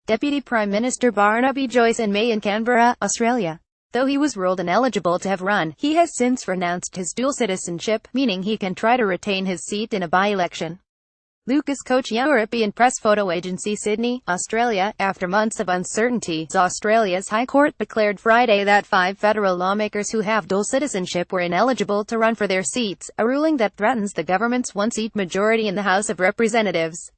Deputy Prime Minister Barnaby Joyce in May in Canberra, Australia. Though he was ruled ineligible to have run, he has since renounced his dual citizenship, meaning he can try to retain his seat in a by-election. Lucas Coach European press photo agency Sydney, Australia. After months of uncertainty, Australia's High Court declared Friday that 5 federal lawmakers who have dual citizenship were ineligible to run for their seats, a ruling that threatens the government's one-seat majority in the House of Representatives.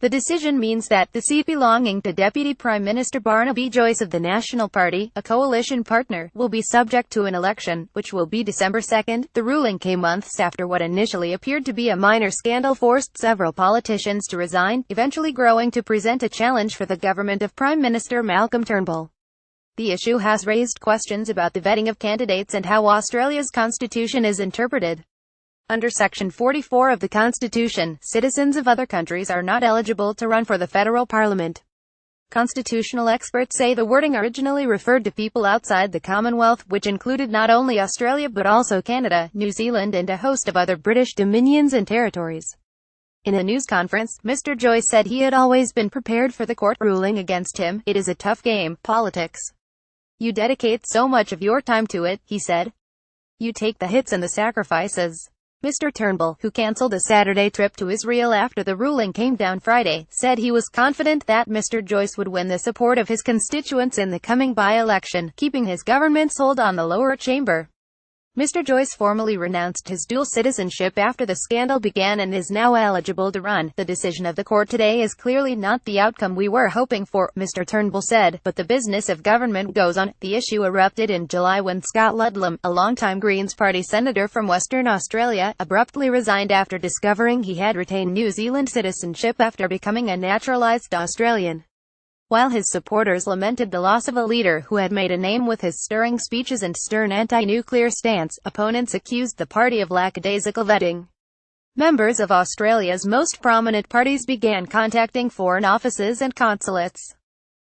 The decision means that the seat belonging to Deputy Prime Minister Barnaby Joyce of the National Party, a coalition partner, will be subject to an election, which will be December 2. The ruling came months after what initially appeared to be a minor scandal forced several politicians to resign, eventually growing to present a challenge for the government of Prime Minister Malcolm Turnbull. The issue has raised questions about the vetting of candidates and how Australia's constitution is interpreted. Under Section 44 of the Constitution, citizens of other countries are not eligible to run for the federal parliament. Constitutional experts say the wording originally referred to people outside the Commonwealth, which included not only Australia but also Canada, New Zealand and a host of other British dominions and territories. In a news conference, Mr. Joyce said he had always been prepared for the court ruling against him. "It is a tough game, politics. You dedicate so much of your time to it," he said. "You take the hits and the sacrifices." Mr. Turnbull, who cancelled a Saturday trip to Israel after the ruling came down Friday, said he was confident that Mr. Joyce would win the support of his constituents in the coming by-election, keeping his government's hold on the lower chamber. Mr. Joyce formally renounced his dual citizenship after the scandal began and is now eligible to run. "The decision of the court today is clearly not the outcome we were hoping for," Mr. Turnbull said, "but the business of government goes on." The issue erupted in July when Scott Ludlam, a longtime Greens Party senator from Western Australia, abruptly resigned after discovering he had retained New Zealand citizenship after becoming a naturalised Australian. While his supporters lamented the loss of a leader who had made a name with his stirring speeches and stern anti-nuclear stance, opponents accused the party of lackadaisical vetting. Members of Australia's most prominent parties began contacting foreign offices and consulates.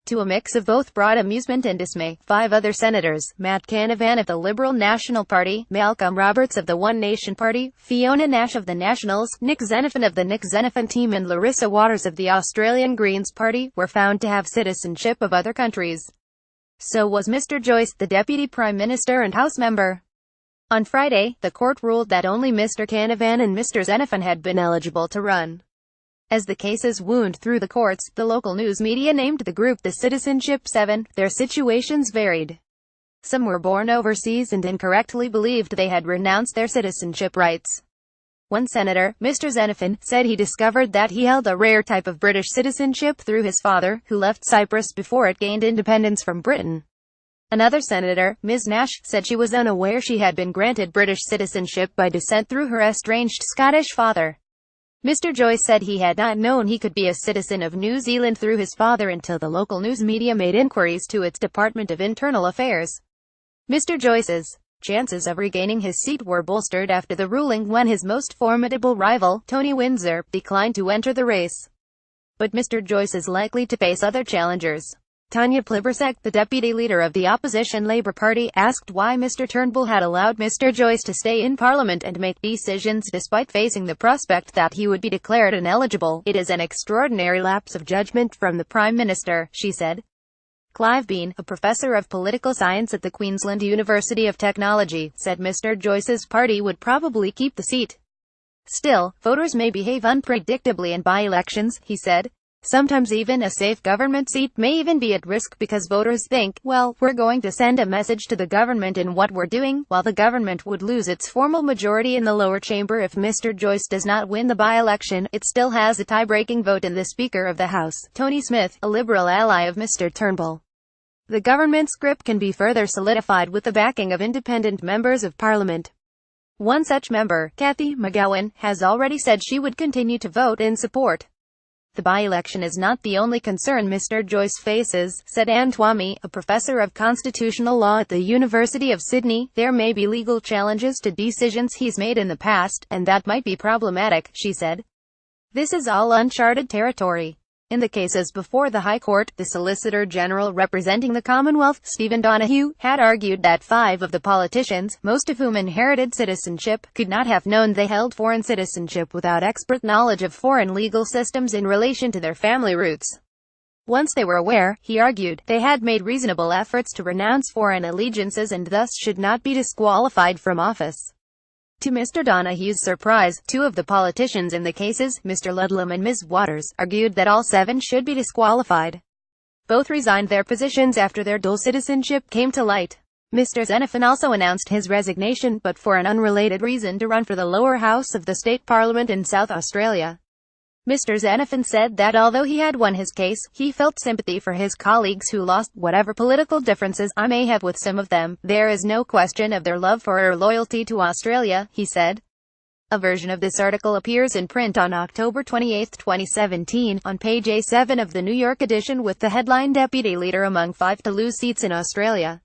To a mix of both broad amusement and dismay, 5 other senators, Matt Canavan of the Liberal National Party, Malcolm Roberts of the One Nation Party, Fiona Nash of the Nationals, Nick Xenophon of the Nick Xenophon team and Larissa Waters of the Australian Greens Party, were found to have citizenship of other countries. So was Mr. Joyce, the Deputy Prime Minister and House member. On Friday, the court ruled that only Mr. Canavan and Mr. Xenophon had been eligible to run. As the cases wound through the courts, the local news media named the group the Citizenship 7. Their situations varied. Some were born overseas and incorrectly believed they had renounced their citizenship rights. One senator, Mr. Xenophon, said he discovered that he held a rare type of British citizenship through his father, who left Cyprus before it gained independence from Britain. Another senator, Ms. Nash, said she was unaware she had been granted British citizenship by descent through her estranged Scottish father. Mr. Joyce said he had not known he could be a citizen of New Zealand through his father until the local news media made inquiries to its Department of Internal Affairs. Mr. Joyce's chances of regaining his seat were bolstered after the ruling when his most formidable rival, Tony Windsor, declined to enter the race. But Mr. Joyce is likely to face other challengers. Tanya Plibersek, the deputy leader of the opposition Labour Party, asked why Mr. Turnbull had allowed Mr. Joyce to stay in Parliament and make decisions despite facing the prospect that he would be declared ineligible. "It is an extraordinary lapse of judgment from the Prime Minister," she said. Clive Bean, a professor of political science at the Queensland University of Technology, said Mr. Joyce's party would probably keep the seat. "Still, voters may behave unpredictably in by-elections," he said. "Sometimes even a safe government seat may even be at risk because voters think, well, we're going to send a message to the government in what we're doing," while the government would lose its formal majority in the lower chamber if Mr. Joyce does not win the by-election. It still has a tie-breaking vote in the Speaker of the House, Tony Smith, a Liberal ally of Mr. Turnbull. The government's grip can be further solidified with the backing of independent members of Parliament. One such member, Cathy McGowan, has already said she would continue to vote in support. "The by-election is not the only concern Mr. Joyce faces," said Anne Twomey, a professor of constitutional law at the University of Sydney. "There may be legal challenges to decisions he's made in the past, and that might be problematic," she said. "This is all uncharted territory." In the cases before the High Court, the Solicitor General representing the Commonwealth, Stephen Donoghue, had argued that 5 of the politicians, most of whom inherited citizenship, could not have known they held foreign citizenship without expert knowledge of foreign legal systems in relation to their family roots. Once they were aware, he argued, they had made reasonable efforts to renounce foreign allegiances and thus should not be disqualified from office. To Mr. Donahue's surprise, two of the politicians in the cases, Mr. Ludlam and Ms. Waters, argued that all 7 should be disqualified. Both resigned their positions after their dual citizenship came to light. Mr. Xenophon also announced his resignation, but for an unrelated reason, to run for the lower house of the state parliament in South Australia. Mr. Xenophon said that although he had won his case, he felt sympathy for his colleagues who lost. Whatever political differences I may have with some of them, there is no question of their love for or loyalty to Australia, he said. A version of this article appears in print on October 28, 2017, on page A7 of the New York edition with the headline Deputy Leader among 5 to lose seats in Australia.